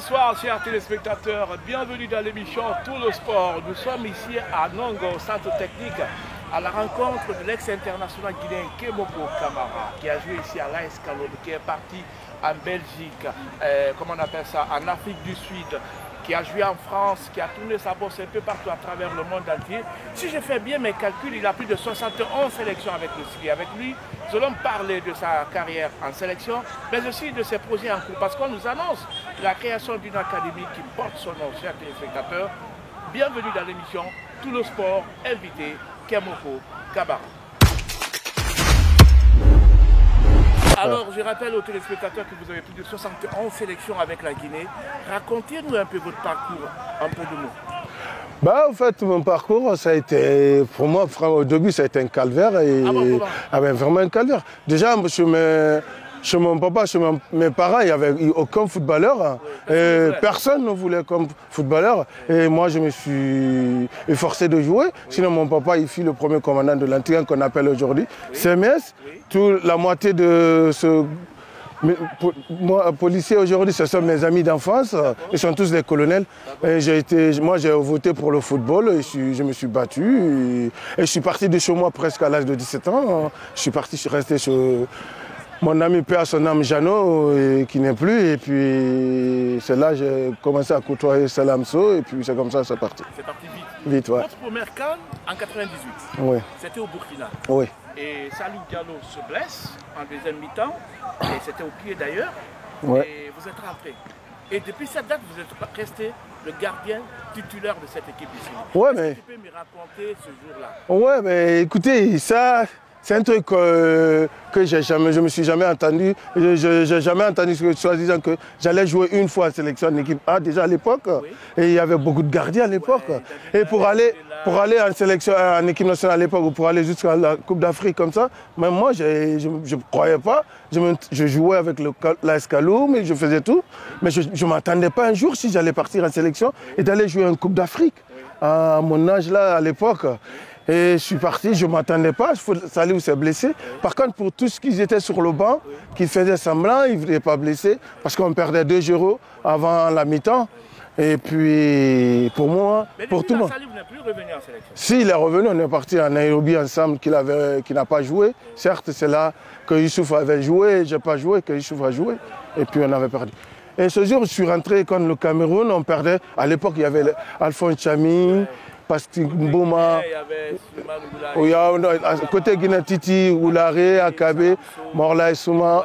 Bonsoir chers téléspectateurs, bienvenue dans l'émission Tout le sport. Nous sommes ici à Nongo, au centre technique, à la rencontre de l'ex-international guinéen Kemoko Kamara, qui a joué ici à l'AS Calonne, qui est parti en Belgique, comment on appelle ça, en Afrique du Sud, qui a joué en France, qui a tourné sa bosse un peu partout à travers le monde entier. Si je fais bien mes calculs, il a plus de 71 sélections avec le ski. Avec lui, nous allons parler de sa carrière en sélection, mais aussi de ses projets en cours, parce qu'on nous annonce la création d'une académie qui porte son nom, chers téléspectateurs. Bienvenue dans l'émission Tout le sport, invité Kemoko Kamara. Alors, je rappelle aux téléspectateurs que vous avez plus de 71 sélections avec la Guinée. Racontez-nous un peu votre parcours, un peu de mots. Bah, en fait, mon parcours, ça a été, pour moi, au début, ça a été un calvaire. Et, vraiment un calvaire. Déjà, chez mon papa, chez mes parents, il n'y avait aucun footballeur. Personne ne voulait comme footballeur. Et moi, je me suis efforcé de jouer. Sinon, mon papa, il fut le premier commandant de l'Antigua qu'on appelle aujourd'hui CMS. La moitié de ce policier aujourd'hui, ce sont mes amis d'enfance. Ils sont tous des colonels. Moi, j'ai voté pour le football. Et je me suis battu. Et je suis parti de chez moi presque à l'âge de 17 ans. Je suis resté chez mon ami père, son âme Jeannot, qui n'est plus, et puis c'est là que j'ai commencé à côtoyer Salamso, et puis c'est comme ça que c'est parti. C'est parti vite. Vite, ouais. Votre première CAN en 98, oui. C'était au Burkina. Oui. Et Salou Diallo se blesse en deuxième mi-temps, et c'était au pied d'ailleurs, et vous êtes rentré. Et depuis cette date, vous êtes resté le gardien titulaire de cette équipe ici. Ouais, mais... Tu peux me raconter ce jour-là? Ouais, mais écoutez, ça... C'est un truc que je me suis jamais entendu. Je n'ai jamais entendu soi-disant que j'allais jouer une fois en sélection en équipe A déjà à l'époque. Oui. Et il y avait beaucoup de gardiens à l'époque. Et pour aller en sélection en équipe nationale à l'époque, ou pour aller jusqu'à la Coupe d'Afrique comme ça, même moi, je ne croyais pas. Je jouais avec l'AS Calonne, mais je faisais tout. Mais je ne m'attendais pas un jour si j'allais partir en sélection et d'aller jouer en Coupe d'Afrique. À mon âge là, à l'époque. Et je suis parti, je ne m'attendais pas, Salou s'est blessé. Par contre, pour tous ceux qui étaient sur le banc, qui faisaient semblant, ils ne voulaient pas blesser, parce qu'on perdait 2-0 avant la mi-temps. Et puis, pour moi, pour tout le monde. Salou n'est plus revenu en sélection. Si, il est revenu, on est parti à Nairobi ensemble, qu'il n'a pas joué. Certes, c'est là que Youssouf avait joué, je n'ai pas joué, que Youssouf a joué. Et puis, on avait perdu. Et ce jour, je suis rentré contre le Cameroun, on perdait. À l'époque, il y avait Alphonse Chami. Pastik Mbouma, côté Guinée Titi, Oulare, Akabe, Morla et Souma,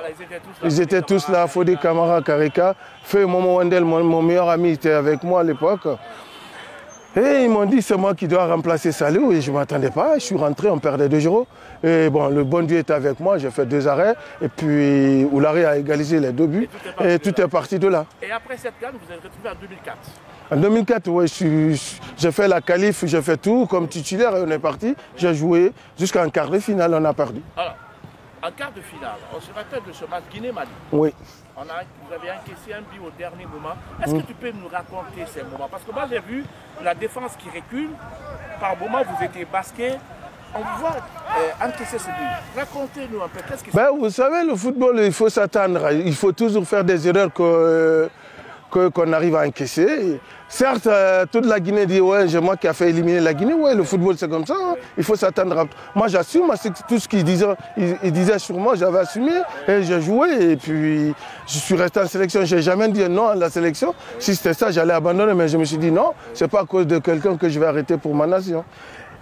ils étaient tous là, Fodé Kamara, Karika. Feu Momo Wendel, mon meilleur ami, était avec moi à l'époque. Et ils m'ont dit c'est moi qui dois remplacer Salou et je ne m'attendais pas. Je suis rentré, on perdait 2-0. Et bon, le bon Dieu était avec moi, j'ai fait 2 arrêts. Et puis Oulare a égalisé les 2 buts. Et tout est parti de là. Et après cette CAN, vous êtes retrouvé en 2004. En 2004, oui, j'ai fait la qualif, j'ai fait tout comme titulaire et on est parti. J'ai joué jusqu'en quart de finale, on a perdu. Alors, en quart de finale, on se rappelle de ce match Guinée-Mali. Oui. Vous avez encaissé un but au dernier moment. Est-ce que tu peux nous raconter ces moments? Parce que moi j'ai vu la défense qui recule. Par moment, vous étiez basqué. On vous voit encaisser ce but. Racontez-nous un peu. Qu'est-ce qui se passe? Vous savez, le football, il faut s'attendre. Il faut toujours faire des erreurs qu'on arrive à encaisser. Certes, toute la Guinée dit ouais, c'est moi qui a fait éliminer la Guinée. Ouais, le football c'est comme ça. Hein. Il faut s'attendre. Moi j'assume, tout ce qu'ils disaient sur moi, j'avais assumé et j'ai joué. Et puis je suis resté en sélection. Je n'ai jamais dit non à la sélection. Si c'était ça, j'allais abandonner. Mais je me suis dit non, c'est pas à cause de quelqu'un que je vais arrêter pour ma nation.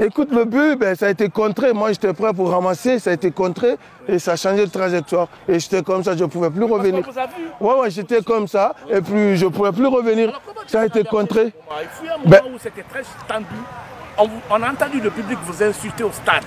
Écoute, le but, ça a été contré. Moi, j'étais prêt pour ramasser. Ça a été contré et ça a changé de trajectoire. Et j'étais comme ça, je ne pouvait plus revenir. Ouais, j'étais comme ça. Et puis, je ne pouvais plus revenir. Ça a été contré. Il fut un moment où c'était très tendu. On a entendu le public vous insulter au stade.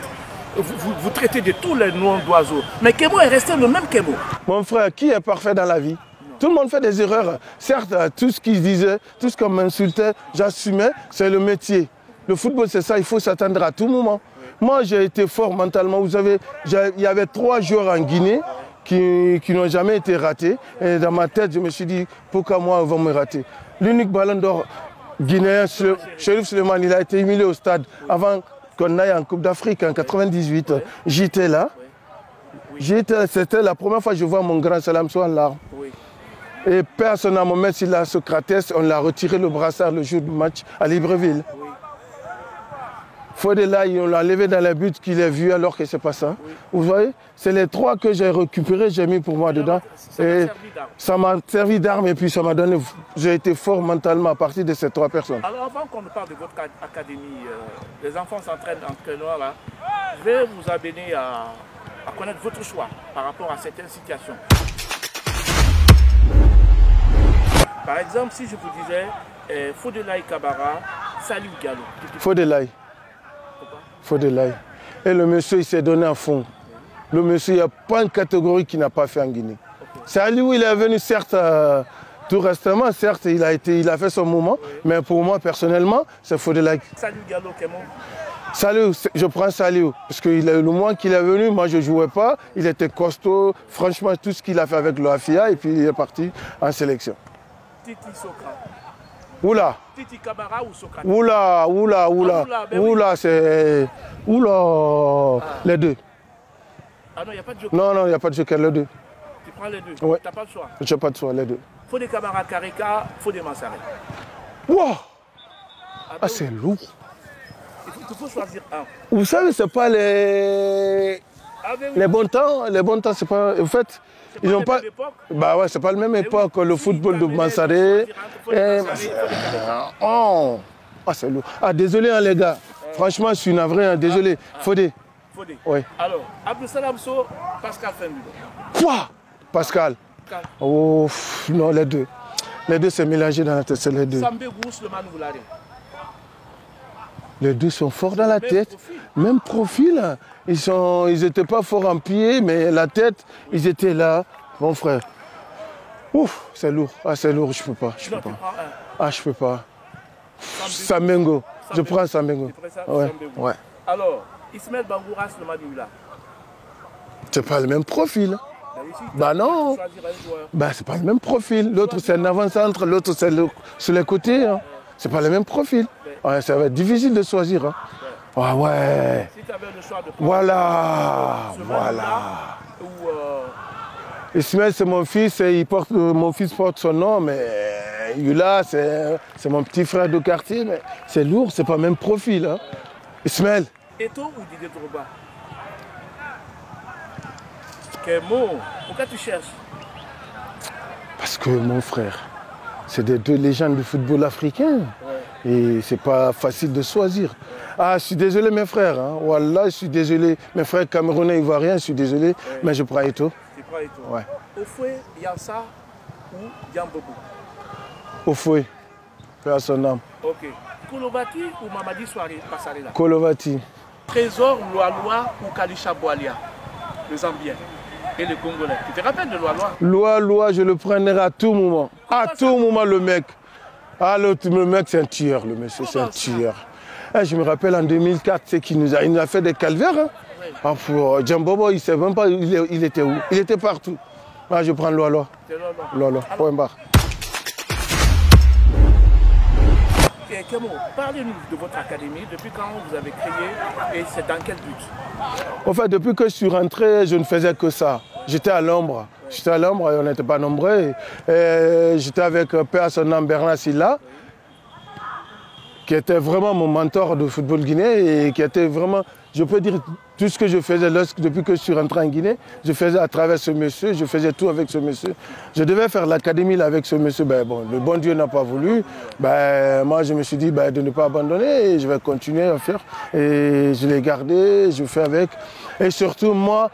Vous traitez de tous les noms d'oiseaux. Mais Kemo est resté le même Kemo. Mon frère, qui est parfait dans la vie? Tout le monde fait des erreurs. Certes, tout ce qu'ils disaient, tout ce qu'on m'insultait, j'assumais. C'est le métier. Le football, c'est ça, il faut s'attendre à tout moment. Moi, j'ai été fort mentalement. Vous savez, il y avait 3 joueurs en Guinée qui n'ont jamais été ratés. Et dans ma tête, je me suis dit, pourquoi moi, ils vont me rater? L'unique ballon d'or guinéen, Cherif Suleiman, il a été humilié au stade avant qu'on aille en Coupe d'Afrique en 98. J'étais là. C'était la première fois que je vois mon grand Salamso en larmes. Et personne à moment, s'il a Socrates, on l'a retiré le brassard le jour du match à Libreville. Oui. Fodela, on l'a enlevé dans le but qu'il a vu alors que c'est pas ça. Oui. Vous voyez, c'est les 3 que j'ai récupérés, j'ai mis pour moi dedans. Ça m'a servi d'arme et puis ça m'a donné. J'ai été fort mentalement à partir de ces 3 personnes. Alors avant qu'on ne parle de votre académie, les enfants s'entraînent en traînant là. Je vais vous amener à connaître votre choix par rapport à certaines situations. Par exemple, si je vous disais Fodela Kabara, Saliou Diallo. Fodela. Fodela. Et le monsieur, il s'est donné à fond. Le monsieur, il n'y a pas une catégorie qui n'a pas fait en Guinée. Okay. Saliou, il est venu certes tout récemment, certes, il a fait son moment, oui. Mais pour moi, personnellement, c'est Fodela. Saliou Diallo, comment? Saliou, je prends Saliou, parce que le mois qu'il est venu, moi je ne jouais pas, il était costaud, franchement, tout ce qu'il a fait avec l'OAFIA, et puis il est parti en sélection. Titi Socrate. Oula. Titi Kabara ou Socrate? Oula, c'est... Oula, les 2. Ah non, il n'y a pas de joker? Non, il n'y a pas de joker, les 2. Tu prends les 2? Ouais. Tu n'as pas le choix? Je n'ai pas de choix, les 2. Fodé Kabara Kareka, Fodé Mansaré. Wow. Ah, c'est lourd. Il faut choisir un. Vous savez, c'est pas les bons temps. Les bons temps, c'est pas. En fait, ils n'ont pas. Bah ouais, c'est pas la même époque. Le football de Mansaré. Oh, c'est lourd. Ah, désolé, hein, les gars. Franchement, je suis navré. Hein, désolé. Fodé. Fodé. Oui. Alors, Abdou Salam So, Pascal Fendu. Pouah, Pascal. Oh, non, les 2. Les 2, c'est mélangé dans la tête, c'est les 2. Sambé Gous, le Manouvoulari. Les 2 sont forts dans la tête, même profil. Ils n'étaient pas forts en pied, mais la tête, ils étaient là. Mon frère. Ouf, c'est lourd. Ah, c'est lourd, je peux pas. Je peux pas. Ah, je peux pas. Samengo. Je prends Samengo. Ouais. Alors, Ismaël Bangouras, le Madioula. C'est pas le même profil. Bah non. Bah c'est pas le même profil. L'autre c'est un avant-centre, l'autre c'est sur les côtés. Hein. C'est pas le même profil. Ouais, ça va être difficile de choisir. Hein. Ah ouais. Si tu avais le choix de prendre voilà. Ismaël c'est mon fils et mon fils porte son nom, mais Yula c'est mon petit frère de quartier, mais c'est lourd, c'est pas le même profil. Hein. Ismaël. Eto'o ou Didier Drogba? Quel mot? Pourquoi tu cherches? Parce que mon frère, c'est des 2 légendes du football africain. Ouais. Et c'est pas facile de choisir. Ouais. Ah, je suis désolé mes frères. Hein. Voilà, je suis désolé. Mes frères camerounais, ivoiriens, je suis désolé. Ouais. Mais je prends Eto'o. Tu prends Eto'o? Ouais. Ofoué, Yansa ou Diambobo? Ofoué. Paix à son âme. Ok. Kolovati ou Mamadi Passarela? Kolovati. Trésor Loa ou Kalisha Boalia? Le Zambien et le Congolais. Tu te rappelles de Loa, je le prendrai à tout moment. À tout moment, le mec. Ah, le mec, c'est un tueur, le monsieur, c'est un tueur. Et je me rappelle en 2004, c'est qu'il nous a fait des calvaires. Hein. Oui. Ah, pour Djambobo, il ne sait même pas il était où. Il était partout. Ah, je prends Loa. Loa, point barre. Kemo, parlez-nous de votre académie, depuis quand vous avez créé et c'est dans quel but? En fait, depuis que je suis rentré, je ne faisais que ça. J'étais à l'ombre. Ouais. J'étais à l'ombre et on n'était pas nombreux. J'étais avec Père son nom Bernard Silla, qui était vraiment mon mentor de football guinéen et qui était vraiment, je peux dire, tout ce que je faisais depuis que je suis rentré en Guinée, je faisais à travers ce monsieur, je faisais tout avec ce monsieur. Je devais faire l'académie avec ce monsieur, ben bon, le bon Dieu n'a pas voulu. Ben, moi je me suis dit de ne pas abandonner et je vais continuer à faire. Et je l'ai gardé, je fais avec. Et surtout moi,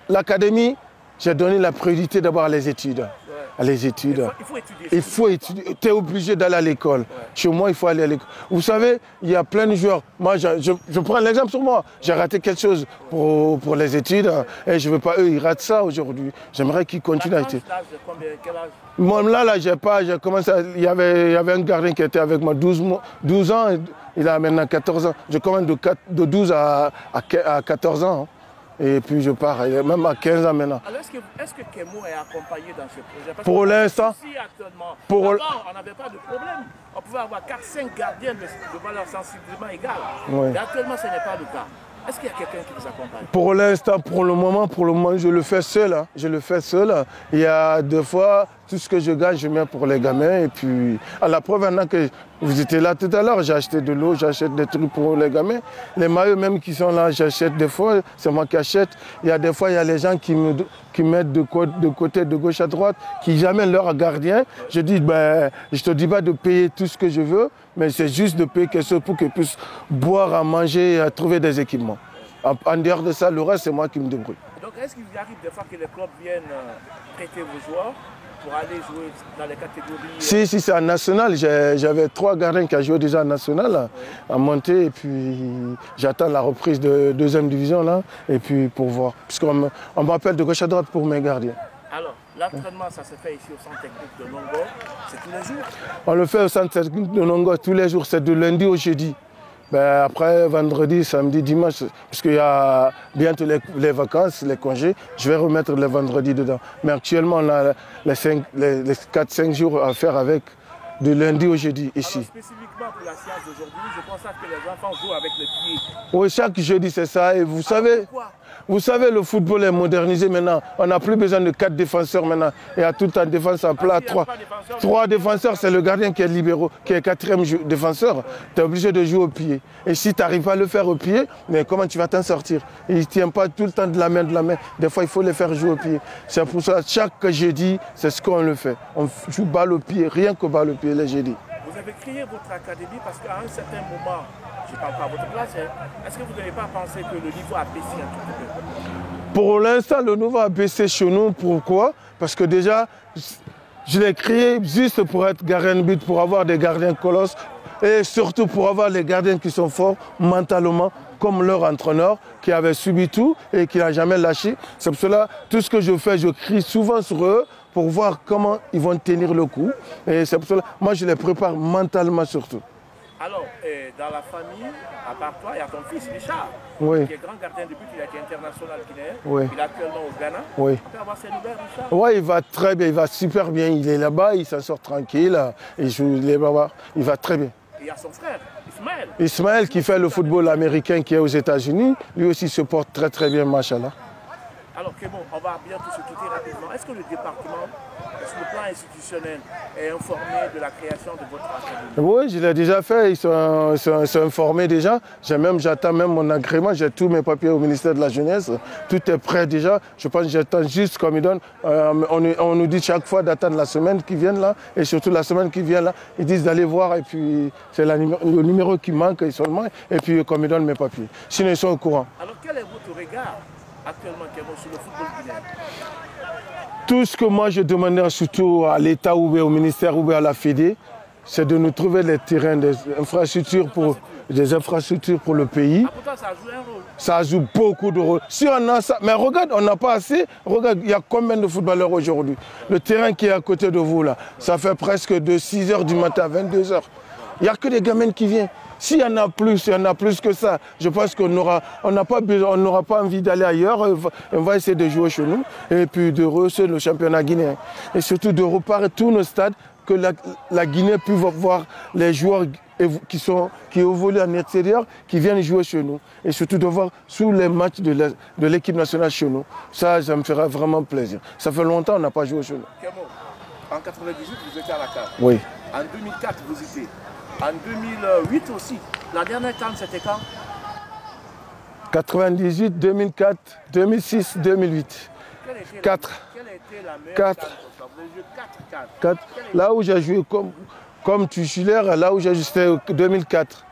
l'académie, j'ai donné la priorité d'abord à les études. Les études. Il faut étudier. Tu es obligé d'aller à l'école. Ouais. Chez moi, il faut aller à l'école. Vous savez, il y a plein de joueurs. Moi, je prends l'exemple sur moi. J'ai raté quelque chose pour les études. Et je ne veux pas, eux, ils ratent ça aujourd'hui. J'aimerais qu'ils continuent à étudier. Moi, là, j'ai pas. J'ai commencé. Il y avait un gardien qui était avec moi 12 ans. Il a maintenant 14 ans. Je commence de 12 à 14 ans. Hein. Et puis je pars, même à 15 ans maintenant. Alors est-ce que Kemo est accompagné dans ce projet? Parce pour l'instant, avant, on n'avait pas de problème. On pouvait avoir 4-5 gardiens de valeur sensiblement égale. Oui. Et actuellement, ce n'est pas le cas. Est-ce qu'il y a quelqu'un qui vous accompagne? Pour l'instant, pour le moment, je le fais seul. Hein. Je le fais seul. Il y a 2 fois, tout ce que je gagne, je mets pour les gamins. Et puis, à la preuve, maintenant que vous étiez là tout à l'heure, j'ai acheté de l'eau, j'achète des trucs pour les gamins. Les maillots même qui sont là, j'achète des fois, c'est moi qui achète. Il y a des fois, il y a les gens qui mettent de côté, de gauche à droite, qui jamais leur gardien. Je dis, ben, je te dis pas de payer tout ce que je veux, mais c'est juste de payer quelque chose pour qu'ils puissent boire, à manger et à trouver des équipements. En dehors de ça, le reste, c'est moi qui me débrouille. Donc, est-ce qu'il vous arrive des fois que les clubs viennent prêter vos joueurs pour aller jouer dans les catégories? Si, c'est en national. J'avais 3 gardiens qui ont joué déjà en national, à monter. Et puis, j'attends la reprise de 2e division, là, et puis pour voir. Puisqu'on m'appelle de gauche à droite pour mes gardiens. Alors, l'entraînement, ça se fait ici au centre technique de Nongo. C'est tous les jours? On le fait au centre technique de Nongo tous les jours. C'est de lundi au jeudi. Ben après, vendredi, samedi, dimanche, puisqu'il y a bientôt les vacances, les congés, je vais remettre les vendredis dedans. Mais actuellement, on a les 4-5 jours à faire avec, de lundi au jeudi, ici. Alors, spécifiquement pour la séance d'aujourd'hui, je constate que les enfants jouent avec les pieds. Oui, chaque jeudi, c'est ça. Et vous savez... Vous savez, le football est modernisé maintenant. On n'a plus besoin de 4 défenseurs maintenant. Il y a tout en défense en plat. 3 défenseurs, c'est le gardien qui est libéraux, qui est 4e défenseur. Tu es obligé de jouer au pied. Et si tu n'arrives pas à le faire au pied, mais comment tu vas t'en sortir? Il ne tient pas tout le temps de la main. Des fois, il faut les faire jouer au pied. C'est pour ça que chaque jeudi, c'est ce qu'on le fait. On joue balle au pied, rien que balle au pied les jeudis. Vous avez créé votre académie parce qu'à un certain moment, je ne parle pas à votre place, est-ce que vous n'avez pas pensé que le niveau a baissé un tout petit peu? Pour l'instant, le niveau a baissé chez nous. Pourquoi? Parce que déjà, je l'ai créé juste pour être gardien de but, pour avoir des gardiens colosses et surtout pour avoir les gardiens qui sont forts mentalement, comme leur entraîneur qui avait subi tout et qui n'a jamais lâché. C'est pour cela, tout ce que je fais, je crie souvent sur eux pour voir comment ils vont tenir le coup. Et c'est pour cela, moi, je les prépare mentalement surtout. Alors, dans la famille, à part toi, il y a ton fils, Richard, oui, qui est grand gardien de but, il a été international guinéen, oui, il est actuellement au Ghana. Oui. On peut avoir ses nouvelles, Richard? Oui, il va très bien, il va super bien. Il est là-bas, il s'en sort tranquille, il va très bien. Et il y a son frère, Ismaël. Ismaël qui fait le football américain qui est aux États-Unis, lui aussi se porte très très bien, machallah. Alors, Kémo, on va bientôt se quitter rapidement. Est-ce que le département, sur le plan institutionnel, est informé de la création de votre académie? Oui, je l'ai déjà fait, ils sont informés déjà. J'attends même mon agrément, j'ai tous mes papiers au ministère de la Jeunesse. Tout est prêt déjà. Je pense que j'attends juste comme ils donnent. On nous dit chaque fois d'attendre la semaine qui vient là, et surtout la semaine qui vient là, ils disent d'aller voir, et puis c'est le numéro qui manque seulement, et puis comme ils donnent mes papiers. Sinon, ils sont au courant. Alors, quel est votre regard actuellement, Kémo, sur le football guinéen? Tout ce que moi je demandais surtout à l'État ou au ministère ou à la Fédé, c'est de nous trouver des terrains, des infrastructures pour le pays. Ah, pourtant, ça joue un rôle. Ça joue beaucoup de rôle. Si on a ça, mais regarde, on n'a pas assez. Regarde, il y a combien de footballeurs aujourd'hui? Le terrain qui est à côté de vous là, ça fait presque de 6 h du matin à 22 h. Il n'y a que des gamins qui viennent. S'il y en a plus que ça, je pense qu'on n'aura pas envie d'aller ailleurs. On va essayer de jouer chez nous et puis de rehausser le championnat guinéen. Et surtout de reparer tous nos stades, que la Guinée puisse voir les joueurs qui évoluent en extérieur, qui viennent jouer chez nous. Et surtout de voir tous les matchs de l'équipe nationale chez nous. Ça me fera vraiment plaisir. Ça fait longtemps qu'on n'a pas joué chez nous. Kémo, en 1998, vous étiez à la CAF. Oui. En 2004, vous étiez. En 2008 aussi. La dernière CAN, c'était quand? 98, 2004, 2006, 2008. Quelle a été 4. Quelle a été la meilleure 4. CAN? Vous avez joué 4 CAN. 4. Là où j'ai joué comme titulaire, là où j'ai joué, c'était 2004.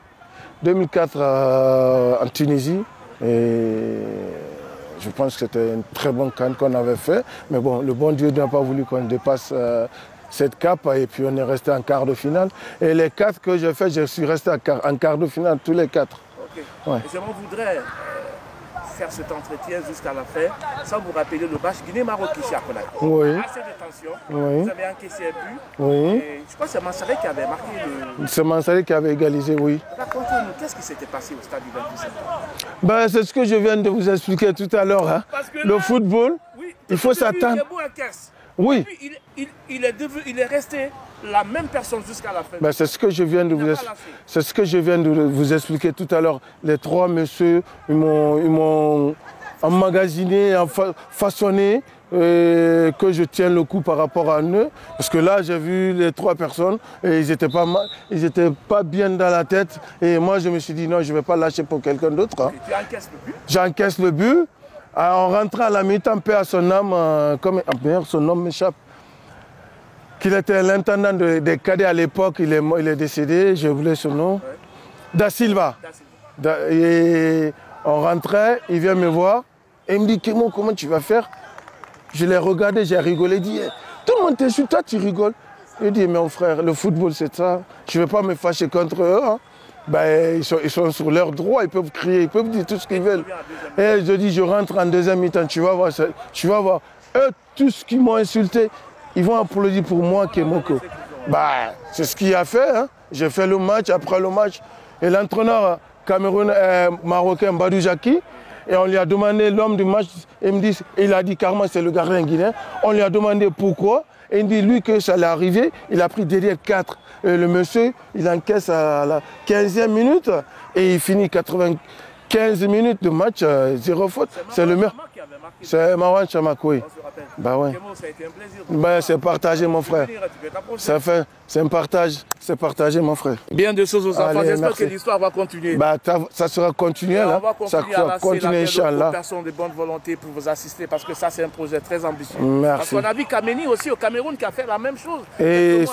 2004 en Tunisie. Et je pense que c'était une très bonne CAN qu'on avait fait. Mais bon, le bon Dieu n'a pas voulu qu'on dépasse cette cape et puis on est resté en quart de finale. Et les 4 que j'ai fait, je suis resté en quart de finale, tous les 4. Ok. Ouais. Je voudrais faire cet entretien jusqu'à la fin, sans vous rappeler le match Guinée-Maroc ici à Conakry. Oui. Assez de tension, Oui. vous avez encaissé un but. Oui. Et je crois que c'est Mansaré qui avait marqué le... C'est Mansaré qui avait égalisé, oui. Racontez-nous, qu'est-ce qui s'était passé au stade du 28 septembre? Ben, c'est ce que je viens de vous expliquer tout à l'heure. Hein. Le football, oui, il faut s'attendre. Oui. Il est resté la même personne jusqu'à la fin. Ben, c'est ce que je viens de vous expliquer tout à l'heure. Les 3 messieurs, ils m'ont emmagasinés, façonnés, que je tienne le coup par rapport à eux. Parce que là, j'ai vu les 3 personnes et ils n'étaient pas bien dans la tête. Et moi, je me suis dit, non, je ne vais pas lâcher pour quelqu'un d'autre. Hein. Tu encaisses le but? J'encaisse le but. En rentrant à la mi-temps, paix à son âme, comme son nom m'échappe. Qu'il était l'intendant des cadets à l'époque, il est décédé, j'ai oublié son nom. Ouais. Da Silva. Et on rentrait, il vient me voir et il me dit, Kémo, comment tu vas faire? Je l'ai regardé, j'ai rigolé, il dit, tout le monde t'insulte, toi tu rigoles. Il dit, mais mon frère, le football c'est ça, je ne vais pas me fâcher contre eux. Hein. Ben, ils sont sur leur droit, ils peuvent crier, ils peuvent dire tout ce qu'ils veulent. Et je dis, je rentre en deuxième mi-temps, tu vas voir. Eux, tous ceux qui m'ont insulté, ils vont applaudir pour moi, Kémoko. Bah, c'est ce qu'il a fait. Hein. J'ai fait le match, après le match. Et l'entraîneur marocain, Badou Jaki, et on lui a demandé l'homme du match, il a dit carrément c'est le gardien guinéen. On lui a demandé pourquoi. Et il dit lui que ça allait arriver, il a pris derrière 4. Et le monsieur, il encaisse à la 15e minute et il finit 95 minutes de match, 0 faute. C'est le meilleur. C'est Marwan Chamakoui. Bah ouais. Ça a été un plaisir. Bah, c'est partagé mon frère. C'est un partage, c'est partagé mon frère. Bien de choses aux enfants, j'espère que l'histoire va continuer. Bah, ça sera continué là. Ça va continuer, Inch'Allah. Personnes de bonne volonté pour vous assister parce que ça c'est un projet très ambitieux. Merci. Parce qu'on a vu Kameni aussi au Cameroun qui a fait la même chose. Et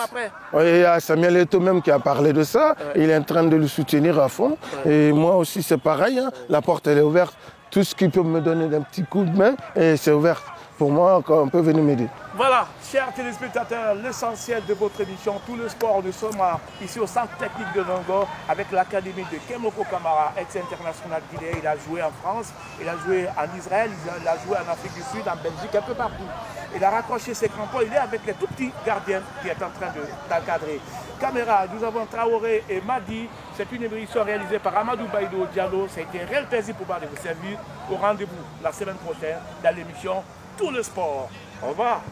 il y a Samuel Eto'o même qui a parlé de ça. Ouais. Il est en train de le soutenir à fond. Ouais. Et moi aussi c'est pareil, hein. La porte elle est ouverte. Tout ce qui peut me donner un petit coup de main, et c'est ouvert. Pour moi, on peut venir m'aider. Voilà, chers téléspectateurs, l'essentiel de votre émission, tout le sport, nous sommes ici au centre technique de Nongo avec l'académie de Kémoko Kamara, ex-international guinéen. Il a joué en France, il a joué en Israël, il a joué en Afrique du Sud, en Belgique, un peu partout. Il a raccroché ses crampons, il est avec les tout petits gardiens qui est en train d'encadrer. Caméra, nous avons Traoré et Madi. C'est une émission réalisée par Amadou Baïdo Diallo. Ça a été un réel plaisir pour moi de vous servir. Au rendez-vous la semaine prochaine dans l'émission Tout le sport. Au revoir.